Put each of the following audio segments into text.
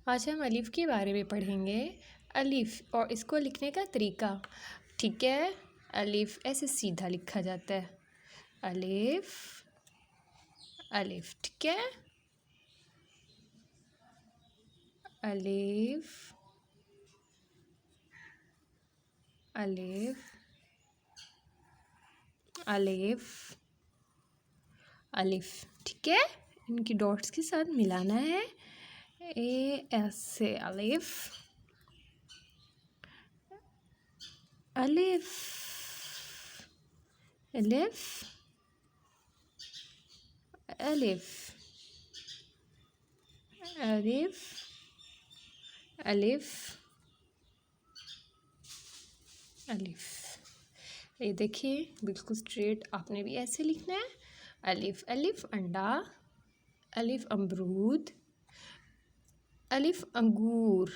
आज हम अलिफ के बारे में पढ़ेंगे। अलिफ और इसको लिखने का तरीका, ठीक है। अलिफ ऐसे सीधा लिखा जाता है, अलिफ अलिफ, ठीक है। अलिफ अलिफ अलिफ अलिफ, ठीक है। इनकी डॉट्स के साथ मिलाना है, ए ऐसे अलिफ अलिफ अलिफ अलिफ अलिफ अलिफ अलिफ। ये देखिए बिल्कुल स्ट्रेट आपने भी ऐसे लिखना है। अलिफ अलिफ अंडा, अलिफ अमरूद, अलिफ अंगूर,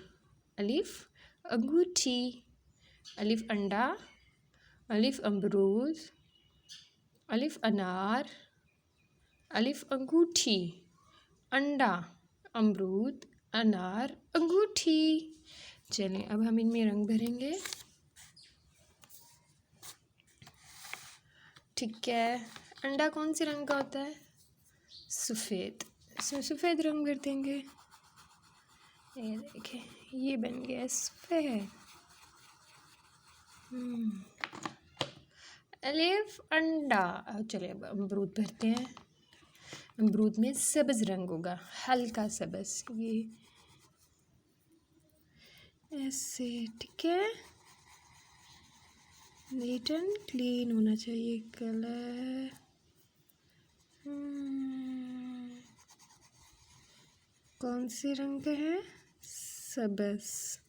अलिफ अंगूठी, अलिफ अंडा, अलिफ अमरूद, अलिफ अनार, अलिफ अंगूठी, अंडा, अमरूद, अनार, अंगूठी। चलें अब हम इनमें रंग भरेंगे, ठीक है। अंडा कौन से रंग का होता है? सफ़ेद। इसमें सफ़ेद रंग भर देंगे। ये देखें, ये बन गया सफ़ेद। अलिफ अंडा। चलिए अब अमरूद भरते हैं। अमरूद में सब्ज़ रंग होगा, हल्का सब्ज़, ये ऐसे, ठीक है। नीट एंड क्लीन होना चाहिए कलर। कौन से रंग का है? सब्ज़।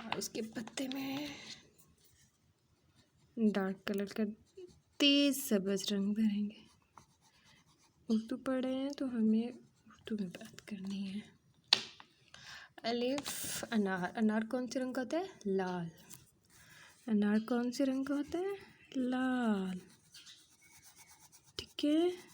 और उसके पत्ते में डार्क कलर का तेज़ सब्ज़ रंग भरेंगे। उर्दू पढ़े हैं तो हमें उर्दू में बात करनी है। अलिफ अनार। अनार कौन से रंग का होता है? लाल। अनार कौन से रंग का होता है? लाल, ठीक है।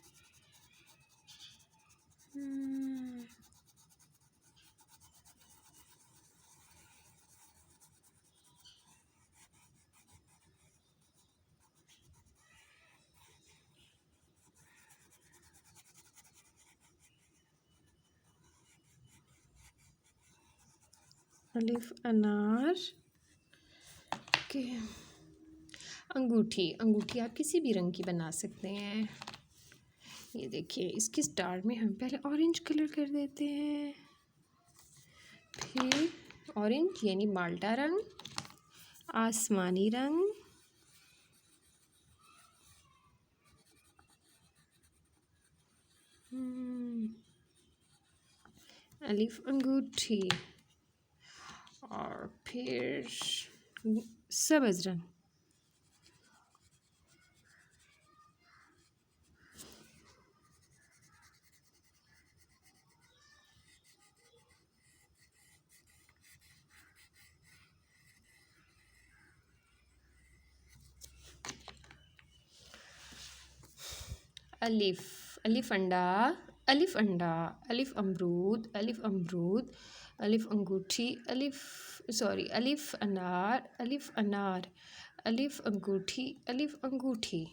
अलिफ अनार के। अंगूठी। अंगूठी आप किसी भी रंग की बना सकते हैं। ये देखिए, इसके स्टार में हम पहले ऑरेंज कलर कर देते हैं, फिर ऑरेंज यानी माल्टा रंग, आसमानी रंग, अलिफ अंगूठी, और फिर सब्ज़ रंग। अलिफ अलिफ अंडा, अलिफ अंडा, अलिफ अमरूद, अलिफ अमरूद, अलिफ अंगूठी, अलिफ अनार, अलिफ अनार, अलिफ अंगूठी, अलिफ अंगूठी।